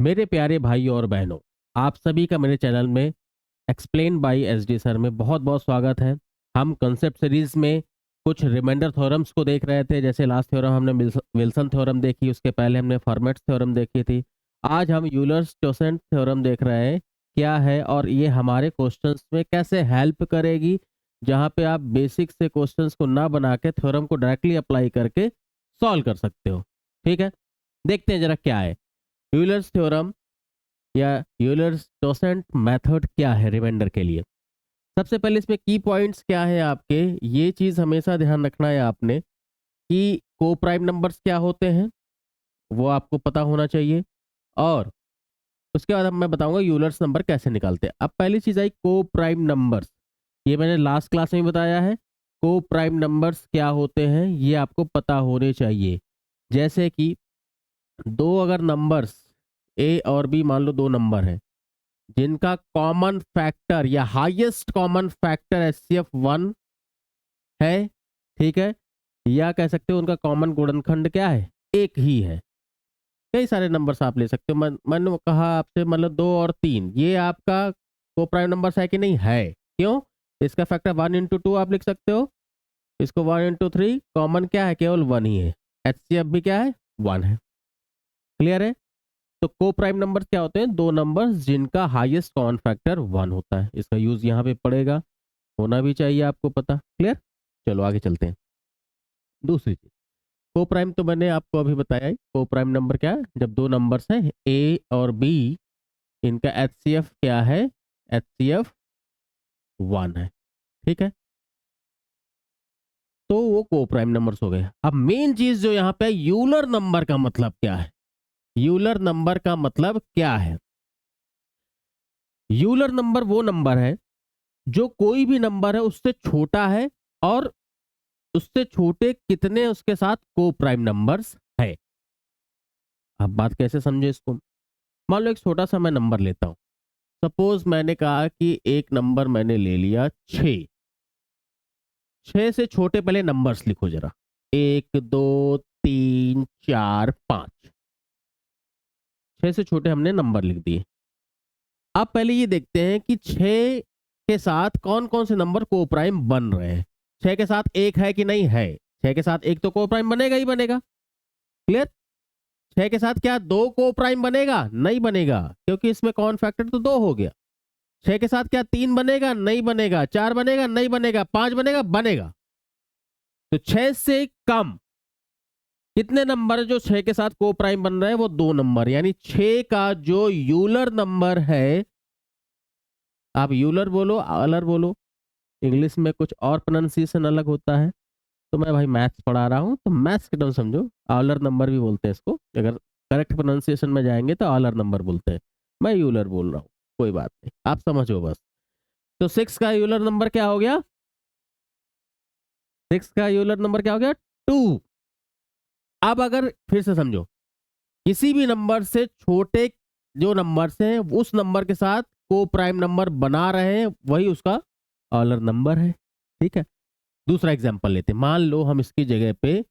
मेरे प्यारे भाइयों और बहनों, आप सभी का मेरे चैनल में एक्सप्लेन बाय एसडी सर में बहुत बहुत स्वागत है। हम कंसेप्ट सीरीज में कुछ रिमाइंडर थ्योरम्स को देख रहे थे। जैसे लास्ट थ्योरम हमने विल्सन थ्योरम देखी, उसके पहले हमने फॉर्मेट थ्योरम देखी थी। आज हम यूलर्स टोसेंट थ्योरम देख रहे हैं क्या है और ये हमारे क्वेश्चंस में कैसे हेल्प करेगी, जहाँ पे आप बेसिक से क्वेश्चंस को ना बना के थ्योरम को डायरेक्टली अप्लाई करके सॉल्व कर सकते हो। ठीक है, देखते हैं जरा क्या है यूलर्स थ्योरम या यूलर्स टोसेंट मेथड क्या है रिमाइंडर के लिए। सबसे पहले इसमें की पॉइंट्स क्या है आपके, ये चीज हमेशा ध्यान रखना है आपने कि को प्राइम नंबर्स क्या होते हैं वो आपको पता होना चाहिए। और उसके बाद अब मैं बताऊंगा यूलर्स नंबर कैसे निकालते हैं। अब पहली चीज आई को प्राइम नंबर्स, ये मैंने लास्ट क्लास में बताया है। को प्राइम नंबर्स क्या होते हैं ये आपको पता होने चाहिए। जैसे कि दो अगर नंबर्स ए और बी, मान लो दो नंबर है जिनका कॉमन फैक्टर या हाईएस्ट कॉमन फैक्टर एचसीएफ 1 है, ठीक है, या कह सकते हो उनका कॉमन गुणनखंड क्या है, एक ही है। कई सारे नंबर्स आप ले सकते हो। मैंने कहा आपसे मतलब 2 और 3 ये आपका को प्राइम नंबर्स है कि नहीं है। क्यों? इसका फैक्टर 1 into 2 आप लिख सकते हो, इसको 1 into 3 कॉमन क्या है, केवल 1 ही है। एचसीएफ भी क्या है, 1 है। क्लियर है? तो को प्राइम नंबर्स क्या होते हैं, दो नंबर्स जिनका हाईएस्ट कॉमन फैक्टर 1 होता है। इसका यूज यहाँ पे पड़ेगा, होना भी चाहिए आपको पता। क्लियर? चलो आगे चलते हैं। दूसरी चीज, को प्राइम तो मैंने आपको अभी बताया ही। को प्राइम नंबर क्या है, जब दो नंबर्स हैं ए और बी, इनका एचसीएफ क्या है, एचसीएफ 1 है। ठीक है, तो वो को प्राइम नंबर्स हो गए। अब मेन चीज जो यहाँ पे यूलर नंबर का मतलब क्या है, यूलर नंबर का मतलब क्या है। यूलर नंबर वो नंबर है जो कोई भी नंबर है उससे छोटा है और उससे छोटे कितने उसके साथ को प्राइम नंबर्स है। अब बात कैसे समझे इसको, मान लो एक छोटा सा मैं नंबर लेता हूं। सपोज मैंने कहा कि एक नंबर मैंने ले लिया 6। 6 से छोटे पहले नंबर्स लिखो जरा, 1 2 3 4 5। 6 से छोटे हमने नंबर लिख दिए। अब पहले ये देखते हैं कि 6 के साथ कौन कौन से नंबर को प्राइम बन रहे हैं। 6 के साथ एक है कि नहीं है, 6 के साथ एक तो को प्राइम बनेगा ही बनेगा। क्लियर? 6 के साथ क्या दो को प्राइम बनेगा, नहीं बनेगा, क्योंकि इसमें कॉमन फैक्टर तो 2 हो गया। 6 के साथ क्या 3 बनेगा, नहीं बनेगा। 4 बनेगा, नहीं बनेगा। 5 बनेगा, बनेगा। तो 6 से कम कितने नंबर जो 6 के साथ को प्राइम बन रहे हैं, वो 2 नंबर। यानी 6 का जो यूलर नंबर है, आप यूलर बोलो अलर बोलो, इंग्लिश में कुछ और प्रोनाउंसिएशन अलग होता है। तो मैं भाई मैथ्स पढ़ा रहा हूँ तो मैथ्स के टर्म समझो, ऑलर नंबर भी बोलते हैं इसको। अगर करेक्ट प्रोनाउंसिएशन में जाएंगे तो ऑलर नंबर बोलते हैं। मैं यूलर बोल रहा हूँ, कोई बात नहीं, आप समझो बस। तो 6 का यूलर नंबर क्या हो गया, 6 का यूलर नंबर क्या हो गया, 2। अब अगर फिर से समझो, किसी भी नंबर से छोटे जो नंबर हैं उस नंबर के साथ को प्राइम नंबर बना रहे हैं, वही उसका ऑलर नंबर है। ठीक है, दूसरा एग्जांपल लेते हैं। मान लो हम इसकी जगह पे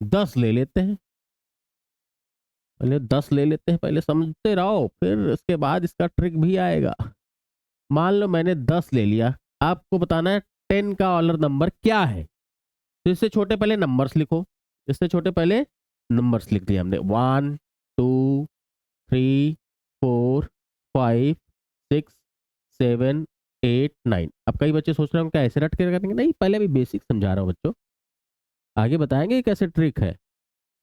10 ले लेते हैं। पहले 10 ले लेते हैं, पहले समझते रहो, फिर इसके बाद इसका ट्रिक भी आएगा। मान लो मैंने 10 ले लिया, आपको बताना है 10 का ऑलर नंबर क्या है। तो इससे छोटे पहले नंबर्स लिखो, इससे छोटे पहले नंबर्स लिख दिए हमने। 1 2 3 4 5 6 7 8 9। अब कई बच्चे सोच रहे हैं क्या ऐसे रट के करेंगे, नहीं, पहले अभी बेसिक समझा रहा हूँ बच्चों, आगे बताएंगे कैसे ट्रिक है।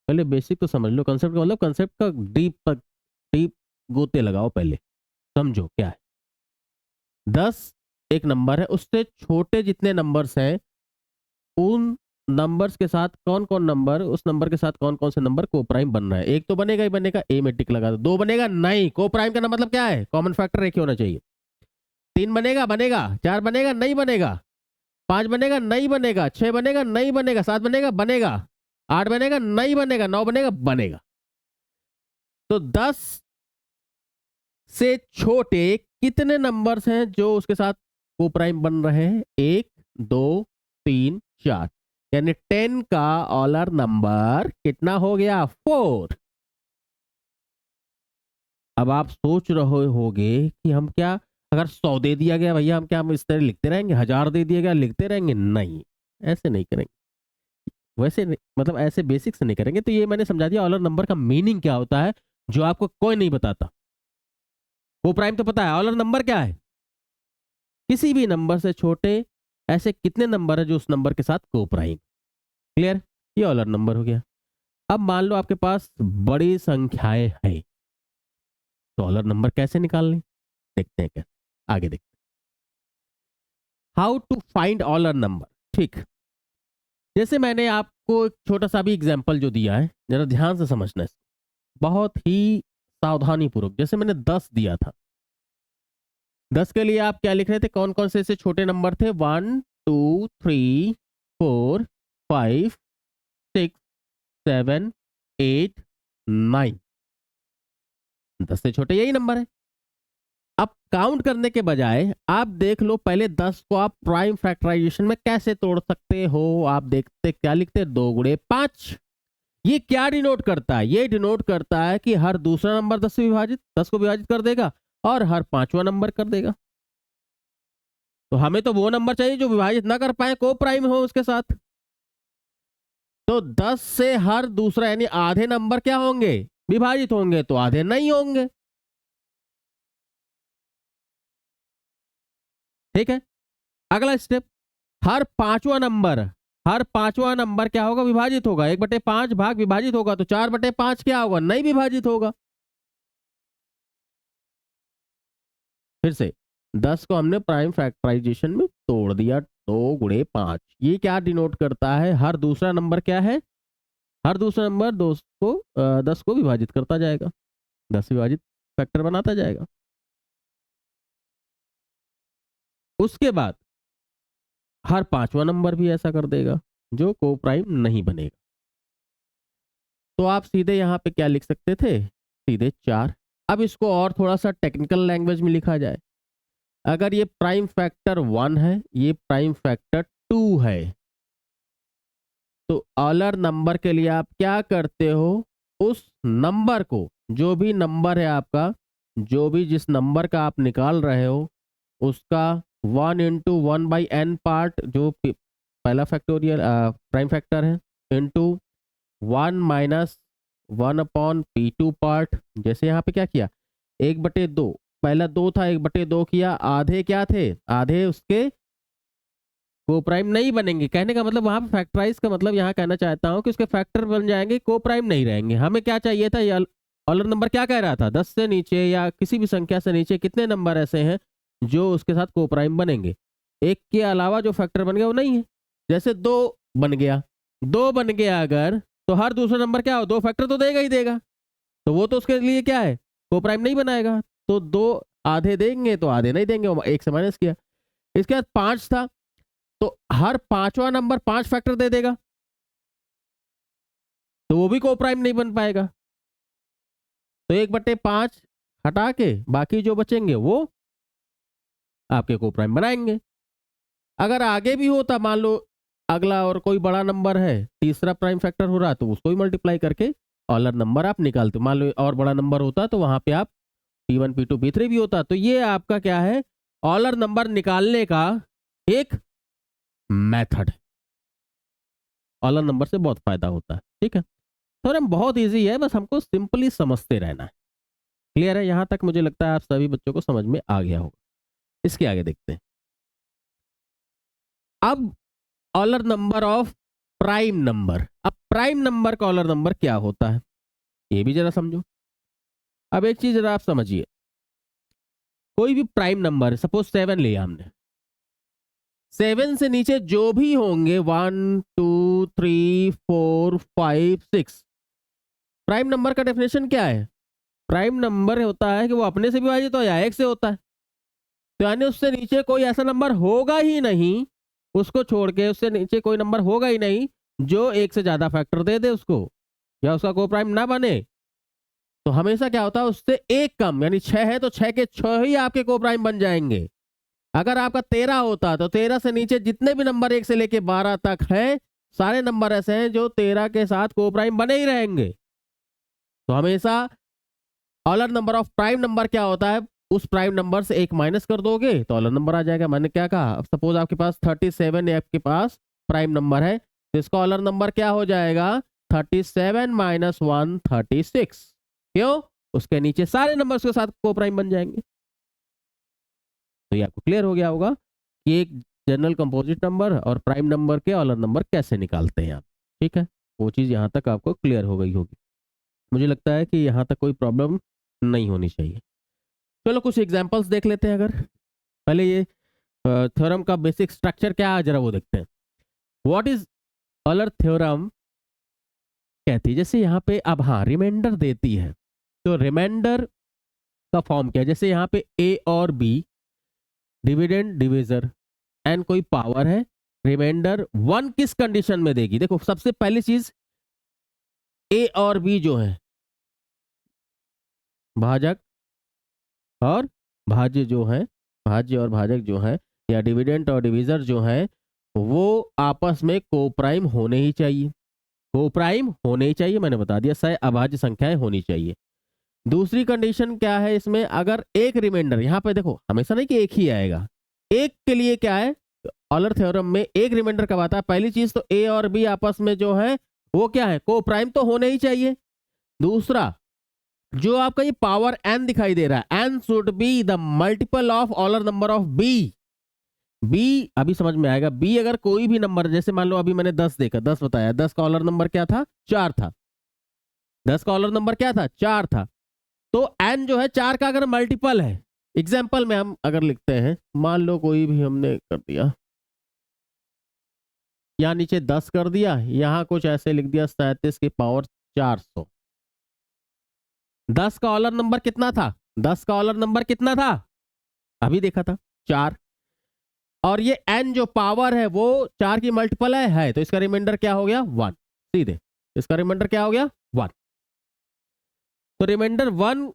पहले बेसिक तो समझ लो, कंसेप्ट का मतलब कंसेप्ट का डीप डीप गोते लगाओ, पहले समझो क्या है। 10 एक नंबर है, उससे छोटे जितने नंबर्स हैं उन नंबर्स के साथ कौन कौन नंबर, उस नंबर के साथ कौन कौन से नंबर को प्राइम बन रहा है। एक तो बनेगा ही बनेगा, ए में टिक लगा दो। 2 बनेगा नहीं, को प्राइम का मतलब क्या है, कॉमन फैक्टर एक ही होना चाहिए। 3 बनेगा बनेगा, 4 बनेगा नहीं बनेगा, 5 बनेगा नहीं बनेगा, 6 बनेगा नहीं बनेगा, 7 बनेगा बनेगा, 8 बनेगा नहीं बनेगा, 9 बनेगा बनेगा। तो 10 से छोटे कितने नंबर्स हैं जो उसके साथ को प्राइम बन रहे हैं, 1 2 3 4। यानी 10 का ऑलर नंबर कितना हो गया, 4। अब आप सोच रहे होगे कि हम क्या, अगर 100 दे दिया गया भैया, हम क्या हम इस तरह लिखते रहेंगे? 1000 दे दिया गया लिखते रहेंगे? नहीं, ऐसे नहीं करेंगे। वैसे नहीं, मतलब ऐसे बेसिक से नहीं करेंगे। तो ये मैंने समझा दिया ऑलर नंबर का मीनिंग क्या होता है, जो आपको कोई नहीं बताता। को प्राइम तो पता है, ऑलर नंबर क्या है? किसी भी नंबर से छोटे ऐसे कितने नंबर है जो उस नंबर के साथ को प्राइम। क्लियर? ये ऑलर नंबर हो गया। अब मान लो आपके पास बड़ी संख्याएं हैं, तो ऑलर नंबर कैसे निकालने, देखते हैं क्या, आगे देखते हैं। How to find Euler number. ठीक, जैसे मैंने आपको एक छोटा सा भी एग्जांपल जो दिया है, जरा ध्यान से समझना है, बहुत ही सावधानी पूर्वक। जैसे मैंने 10 दिया था, 10 के लिए आप क्या लिख रहे थे, कौन कौन से ऐसे छोटे नंबर थे? 1 2 3 4 5 6 7 8 9, 10 से छोटे यही नंबर है। अब काउंट करने के बजाय आप देख लो पहले 10 को आप प्राइम फैक्टराइजेशन में कैसे तोड़ सकते हो। आप देखते क्या लिखते हैं, 2 गुणे 5। ये क्या डिनोट करता है? ये डिनोट करता है कि हर दूसरा नंबर 10 से विभाजित, 10 को विभाजित कर देगा और हर पांचवा नंबर कर देगा। तो हमें तो वो नंबर चाहिए जो विभाजित ना कर पाए, को प्राइम हो उसके साथ। तो 10 से हर दूसरा यानी आधे नंबर क्या होंगे, विभाजित होंगे, तो आधे नहीं होंगे। ठीक है, अगला स्टेप, हर पांचवा नंबर, हर पांचवा नंबर क्या होगा, विभाजित होगा। 1/5 भाग विभाजित होगा, तो 4/5 क्या होगा, नहीं विभाजित होगा। फिर से 10 को हमने प्राइम फैक्टराइजेशन में तोड़ दिया, 2 गुणे 5। ये क्या डिनोट करता है, हर दूसरा नंबर क्या है, हर दूसरा नंबर 10 को विभाजित करता जाएगा, 10 विभाजित फैक्टर बनाता जाएगा। उसके बाद हर पांचवा नंबर भी ऐसा कर देगा जो को प्राइम नहीं बनेगा। तो आप सीधे यहां पे क्या लिख सकते थे, सीधे 4। अब इसको और थोड़ा सा टेक्निकल लैंग्वेज में लिखा जाए, अगर ये प्राइम फैक्टर 1 है, ये प्राइम फैक्टर 2 है, तो ऑलर नंबर के लिए आप क्या करते हो, उस नंबर को, जो भी नंबर है आपका, जो भी जिस नंबर का आप निकाल रहे हो, उसका 1 इंटू 1/n पार्ट, जो पहला फैक्टोरियल प्राइम फैक्टर है, इंटू 1 माइनस 1/p2 पार्ट। जैसे यहाँ पे क्या किया, 1/2, पहला 2 था, 1/2 किया, आधे क्या थे, आधे उसके को प्राइम नहीं बनेंगे। कहने का मतलब वहां पे फैक्टराइज का मतलब यहाँ कहना चाहता हूँ कि उसके फैक्टर बन जाएंगे, को प्राइम नहीं रहेंगे। हमें क्या चाहिए था, ये ऑलर नंबर क्या कह रहा था, 10 से नीचे या किसी भी संख्या से नीचे कितने नंबर ऐसे हैं जो उसके साथ को प्राइम बनेंगे। एक के अलावा जो फैक्टर बन गया वो नहीं है। जैसे 2 बन गया, 2 बन गया अगर, तो हर दूसरा नंबर क्या हो, 2 फैक्टर तो देगा ही देगा, तो वो तो उसके लिए क्या है, को प्राइम नहीं बनाएगा। तो 2 आधे देंगे तो आधे नहीं देंगे, एक से माइनस किया। इसके बाद 5 था, तो हर पांचवा नंबर 5 फैक्टर दे देगा, तो वो भी को प्राइम नहीं बन पाएगा। तो 1/5 हटा के बाकी जो बचेंगे वो आपके को प्राइम बनाएंगे। अगर आगे भी होता, मान लो अगला और कोई बड़ा नंबर है, तीसरा प्राइम फैक्टर हो रहा, तो उसको ही मल्टीप्लाई करके ऑलर नंबर आप निकालते। मान लो और बड़ा नंबर होता तो वहां पे आप P1 P2 P3 भी होता। तो ये आपका क्या है, ऑलर नंबर निकालने का एक मेथड है। ऑलर नंबर से बहुत फायदा होता है। ठीक है, थोड़ा बहुत इजी है, बस हमको सिंपली समझते रहना है। क्लियर है? यहां तक मुझे लगता है आप सभी बच्चों को समझ में आ गया होगा। इसके आगे देखते हैं। अब ऑलर नंबर ऑफ प्राइम नंबर। अब प्राइम नंबर का ऑलर नंबर क्या होता है, ये भी जरा समझो। अब एक चीज जरा आप समझिए, कोई भी प्राइम नंबर, सपोज 7 लिया हमने, 7 से नीचे जो भी होंगे 1 2 3 4 5 6, प्राइम नंबर का डेफिनेशन क्या है, प्राइम नंबर होता है कि वो अपने से विभाजित हो या एक से होता है। तो यानी उससे नीचे कोई ऐसा नंबर होगा ही नहीं, उसको छोड़ के उससे नीचे कोई नंबर होगा ही नहीं जो एक से ज्यादा फैक्टर दे दे उसको, या उसका को प्राइम ना बने। तो हमेशा क्या होता है, उससे एक कम, यानी 6 है तो 6 के 6 ही आपके को प्राइम बन जाएंगे। अगर आपका 13 होता तो 13 से नीचे जितने भी नंबर 1 से लेके 12 तक हैं, सारे नंबर ऐसे हैं जो 13 के साथ को प्राइम बने ही रहेंगे। तो हमेशा ऑलर नंबर ऑफ प्राइम नंबर क्या होता है, उस प्राइम नंबर से एक माइनस कर दोगे तो ऑलर नंबर आ जाएगा। मैंने क्या कहा, अब सपोज आपके पास 37 आपके पास प्राइम नंबर है, तो इसका ऑलर नंबर क्या हो जाएगा, 37 माइनस 1 36। क्यों, उसके नीचे सारे नंबर्स के साथ को प्राइम बन जाएंगे। तो ये आपको क्लियर हो गया होगा कि एक जनरल कंपोजिट नंबर और प्राइम नंबर के ऑलर नंबर कैसे निकालते हैं आप। ठीक है, वो चीज़ यहाँ तक आपको क्लियर हो गई होगी। मुझे लगता है कि यहाँ तक कोई प्रॉब्लम नहीं होनी चाहिए। चलो कुछ एग्जांपल्स देख लेते हैं। अगर पहले ये थ्योरम का बेसिक स्ट्रक्चर क्या है जरा वो देखते हैं। व्हाट इज ऑलर थ्योरम कहती है, जैसे यहाँ पे अब हाँ रिमाइंडर देती है, तो रिमाइंडर का फॉर्म क्या है, जैसे यहाँ पे ए और बी डिविडेंड डिविजर एंड कोई पावर है, रिमाइंडर 1 किस कंडीशन में देगी। देखो सबसे पहली चीज ए और बी जो है भाजक और भाज्य जो है, भाज्य और भाजक जो है या डिविडेंड और डिविजर जो है वो आपस में कोप्राइम होने ही चाहिए। कोप्राइम होने ही चाहिए, मैंने बता दिया, सह अभाज्य संख्याएं होनी चाहिए। दूसरी कंडीशन क्या है इसमें, अगर एक रिमाइंडर, यहाँ पे देखो हमेशा नहीं कि एक ही आएगा, एक के लिए क्या है, ऑलर थ्योरम में एक रिमाइंडर कब आता है, पहली चीज तो ए और बी आपस में जो है वो क्या है, कोप्राइम तो होने ही चाहिए। दूसरा जो आपका ये पावर एन दिखाई दे रहा है, n should be the multiple of Euler number of b. B अभी समझ में आएगा, बी अगर कोई भी नंबर, जैसे मान लो अभी मैंने 10 देखा, 10 बताया, 10 का ऑलर नंबर क्या था, 4 था। 10 का ऑलर नंबर क्या था, 4 था। तो एन जो है 4 का अगर मल्टीपल है, एग्जाम्पल में हम अगर लिखते हैं, मान लो कोई भी हमने कर दिया, यहाँ नीचे 10 कर दिया, यहाँ कुछ ऐसे लिख दिया 37 की पावर 400। 10 का ऑलर नंबर कितना था, 10 का ऑलर नंबर कितना था, अभी देखा था 4, और ये n जो पावर है वो 4 की मल्टीपल है, तो इसका रिमाइंडर क्या हो गया 1, सीधे इसका रिमाइंडर क्या हो गया 1। तो रिमाइंडर 1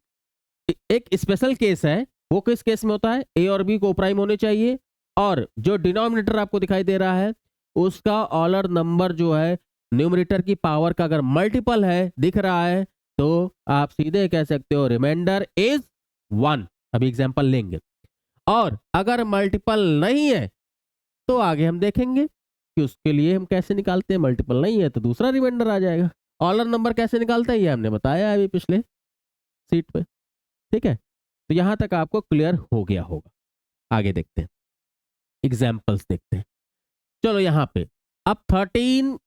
एक स्पेशल केस है, वो किस केस में होता है, ए और बी को प्राइम होने चाहिए, और जो डिनोमिनेटर आपको दिखाई दे रहा है उसका ऑलर नंबर जो है न्यूमरेटर की पावर का अगर मल्टीपल है दिख रहा है, तो आप सीधे कह सकते हो रिमाइंडर इज 1। अभी एग्जांपल लेंगे, और अगर मल्टीपल नहीं है तो आगे हम देखेंगे कि उसके लिए हम कैसे निकालते हैं। मल्टीपल नहीं है तो दूसरा रिमाइंडर आ जाएगा। ऑलर नंबर कैसे निकालते हैं ये हमने बताया अभी पिछले सीट पे। ठीक है, तो यहां तक आपको क्लियर हो गया होगा। आगे देखते हैं, एग्जाम्पल्स देखते हैं। चलो यहाँ पे अब 13,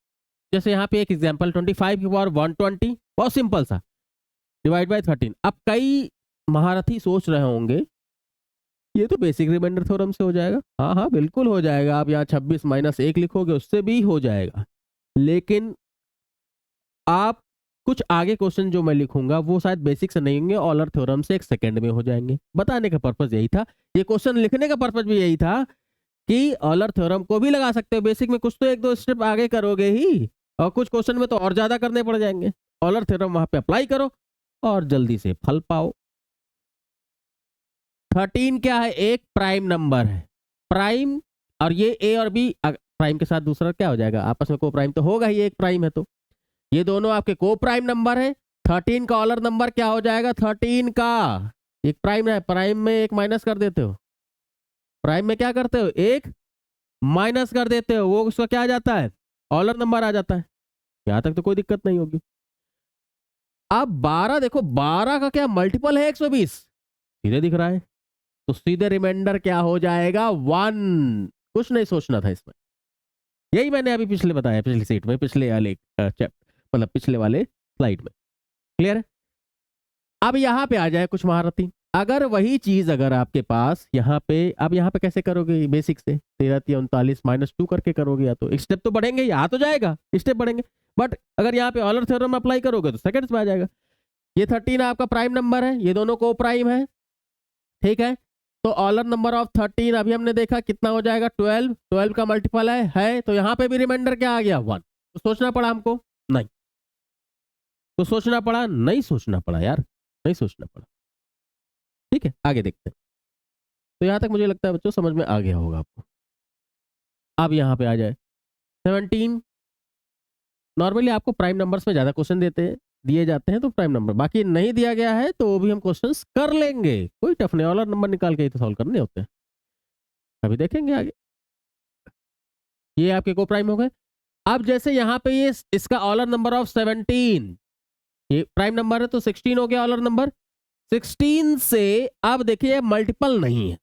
जैसे यहाँ पे एक एग्जाम्पल 25 की पावर 120, बहुत सिंपल सा, डिवाइड बाय 13। अब कई महारथी सोच रहे होंगे ये तो बेसिक रिमाइंडर थ्योरम से हो जाएगा। हाँ हाँ बिल्कुल हो जाएगा, आप यहाँ 26 माइनस 1 लिखोगे उससे भी हो जाएगा, लेकिन आप कुछ आगे क्वेश्चन जो मैं लिखूंगा वो शायद बेसिक से नहीं होंगे, ऑलर थ्योरम से 1 सेकंड में हो जाएंगे। बताने का पर्पज यही था, ये क्वेश्चन लिखने का पर्पज भी यही था कि ऑलर थ्योरम को भी लगा सकते हो बेसिक में, कुछ तो 1-2 स्टेप आगे करोगे ही, और कुछ क्वेश्चन में तो और ज्यादा करने पड़ जाएंगे। ऑलर थ्योरम वहां पे अप्लाई करो और जल्दी से फल पाओ। 13 क्या है, एक प्राइम नंबर है, प्राइम, और ये ए और बी प्राइम के साथ दूसरा क्या हो जाएगा, आपस में को प्राइम तो होगा ही, एक प्राइम है तो ये दोनों आपके को प्राइम नंबर है। 13 का ऑलर नंबर क्या हो जाएगा, 13 का एक प्राइम है, प्राइम में एक माइनस कर देते हो, प्राइम में क्या करते हो, एक माइनस कर देते हो, वो उसका क्या आ जाता है, ऑलर नंबर आ जाता है। यहां तक तो कोई दिक्कत नहीं होगी। अब 12 देखो, 12 का क्या मल्टीपल है 120, सीधे दिख रहा है, तो सीधे रिमाइंडर क्या हो जाएगा 1। कुछ नहीं सोचना था इसमें, यही मैंने अभी पिछले बताया, पिछली सीट में, पिछले वाले मतलब पिछले वाले स्लाइड में। क्लियर है। अब यहाँ पे आ जाए कुछ महारथी, अगर वही चीज अगर आपके पास यहाँ पे, अब यहाँ पे कैसे करोगे बेसिक से, 13 माइनस 2 करके करोगे, या तो एक स्टेप तो बढ़ेंगे, या तो जाएगा स्टेप बढ़ेंगे, बट अगर यहाँ पे ऑलर थ्योरम अप्लाई करोगे तो सेकंड्स में आ जाएगा। ये 13 आपका प्राइम नंबर है, ये दोनों को प्राइम है, ठीक है, तो ऑलर नंबर ऑफ 13 अभी हमने देखा कितना हो जाएगा 12, 12 का मल्टीपल है, तो यहाँ पे भी रिमाइंडर क्या आ गया 1। तो सोचना पड़ा हमको, नहीं तो सोचना पड़ा, नहीं सोचना पड़ा यार, नहीं सोचना पड़ा। ठीक है, आगे देखते हैं। तो यहां तक मुझे लगता है बच्चों समझ में आ गया होगा आपको। अब यहाँ पे आ जाए 17, नॉर्मली आपको प्राइम नंबर्स में ज्यादा क्वेश्चन देते हैं, दिए जाते हैं तो प्राइम नंबर, बाकी नहीं दिया गया है तो वो भी हम क्वेश्चंस कर लेंगे, कोई टफ नहीं, ऑलर नंबर निकाल के ही तो सॉल्व करने होते हैं। अभी देखेंगे आगे। ये आपके को प्राइम हो गए। अब जैसे यहाँ पे ये इसका ऑलर नंबर ऑफ 17, ये प्राइम नंबर है तो 16 हो गया ऑलर नंबर। 16 से अब देखिए मल्टीपल नहीं है,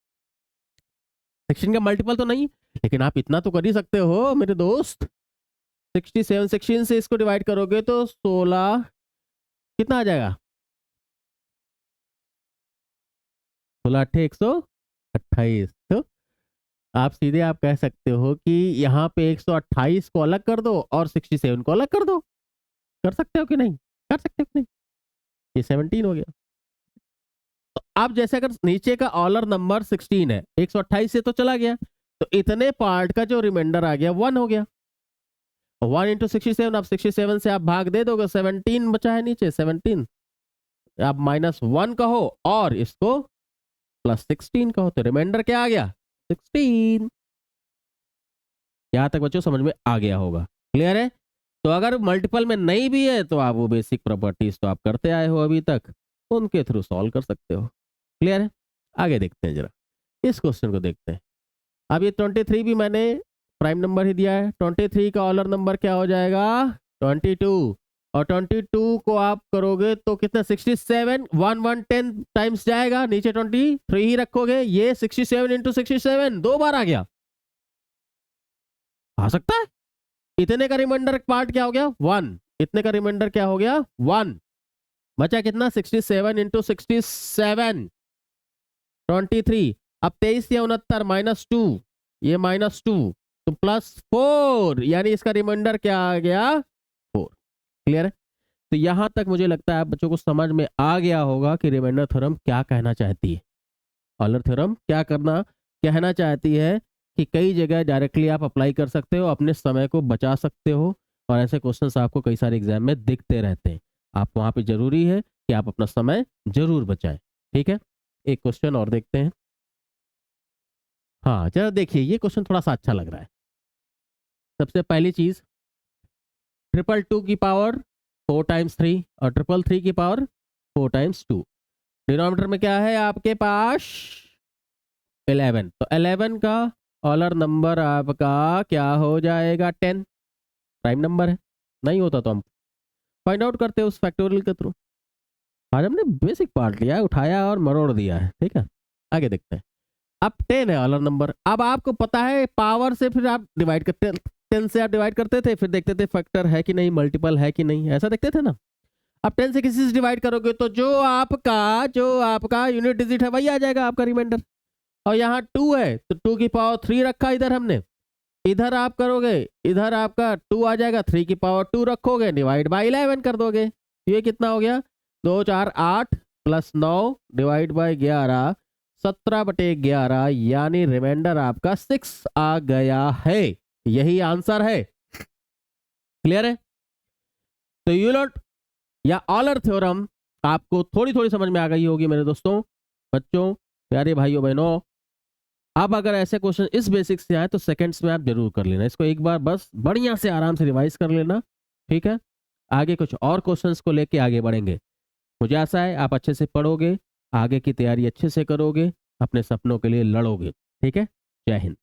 16 का मल्टीपल तो नहीं, लेकिन आप इतना तो कर ही सकते हो मेरे दोस्त। 67, 16 से इसको डिवाइड करोगे तो 16 कितना आ जाएगा, 16 अट्ठे 128। तो आप सीधे आप कह सकते हो कि यहाँ पे 128 को अलग कर दो और 67 को अलग कर दो। कर सकते हो कि नहीं, कर सकते हो कि नहीं, ये 17 हो गया। तो अब जैसे अगर नीचे का ऑलर नंबर 16 है, 128 से तो चला गया, तो इतने पार्ट का जो रिमाइंडर आ गया 1 हो गया। 1 इंटू 67, आप 67 से आप भाग दे दोगे, 17 बचा है नीचे, 17 आप -1 कहो और इसको +16 कहो, तो रिमाइंडर क्या आ गया, 16। यहां तक बच्चों समझ में आ गया होगा, क्लियर है। तो अगर मल्टीपल में नहीं भी है तो आप वो बेसिक प्रॉपर्टीज तो आप करते आए हो अभी तक, उनके थ्रू सॉल्व कर सकते हो, क्लियर है। आगे देखते हैं जरा, इस क्वेश्चन को देखते हैं। अब ये 23 भी मैंने प्राइम नंबर ही दिया है, 23 का ऑलर नंबर क्या हो जाएगा, 22, और 22 को आप करोगे तो कितना, 67, 110 टाइम्स जाएगा, नीचे 23 ही रखोगे, ये 67 इंटू 67 2 बार आ गया, आ सकता है। इतने का रिमाइंडर पार्ट क्या हो गया, 1, इतने का रिमाइंडर क्या हो गया, 1, बचा कितना, 67 इंटू 67, 23। अब 23 या 69 -2, ये -2 तो +4, यानी इसका रिमाइंडर क्या आ गया, 4, क्लियर है। तो यहां तक मुझे लगता है आप बच्चों को समझ में आ गया होगा कि रिमाइंडर थ्योरम क्या कहना चाहती है, ऑलर थ्योरम क्या कहना चाहती है, कि कई जगह डायरेक्टली आप अप्लाई कर सकते हो, अपने समय को बचा सकते हो, और ऐसे क्वेश्चंस आपको कई सारे एग्जाम में दिखते रहते हैं। आप वहां पे जरूरी है कि आप अपना समय जरूर बचाएं, ठीक है। एक क्वेश्चन और देखते हैं। हाँ जरा देखिए, ये क्वेश्चन थोड़ा सा अच्छा लग रहा है। सबसे पहली चीज, 222 की पावर 4 टाइम्स 3 और 333 की पावर 4 टाइम्स 2, डिनोमिनेटर में क्या है आपके पास, 11, तो 11 का ऑलर नंबर आपका क्या हो जाएगा, 10, प्राइम नंबर है, नहीं होता तो हम फाइंड आउट करते हैं उस फैक्टोरियल के थ्रू। आज हमने बेसिक पार्ट लिया है, उठाया और मरोड़ दिया है, ठीक है। आगे देखते हैं। अब 10 है ऑलर नंबर, अब आपको पता है पावर से फिर आप डिवाइड करते, 10 से आप डिवाइड करते थे, फिर देखते थे फैक्टर है कि नहीं, मल्टीपल है कि नहीं, ऐसा देखते थे ना। अब 10 से किसी से डिवाइड करोगे तो जो आपका यूनिट डिजिट है वही आ जाएगा आपका रिमाइंडर, और यहाँ 2 है तो 2 की पावर 3 रखा इधर हमने, इधर आप करोगे, इधर आपका 2 आ जाएगा, 3 की पावर 2 रखोगे, डिवाइड बाई 11 कर दोगे, ये कितना हो गया, 2 4 8 +9 डिवाइड बाई 11, 17/11, यानी रिमाइंडर आपका 6 आ गया है, यही आंसर है, क्लियर है। तो यूलर या ऑलर थ्योरम आपको थोड़ी थोड़ी समझ में आ गई होगी मेरे दोस्तों, बच्चों, प्यारे भाइयों बहनों। अब अगर ऐसे क्वेश्चन इस बेसिक से आए तो सेकंड्स में आप जरूर कर लेना, इसको एक बार बस बढ़िया से आराम से रिवाइज कर लेना, ठीक है। आगे कुछ और क्वेश्चंस को लेके आगे बढ़ेंगे। मुझे आशा है आप अच्छे से पढ़ोगे, आगे की तैयारी अच्छे से करोगे, अपने सपनों के लिए लड़ोगे, ठीक है। जय हिंद।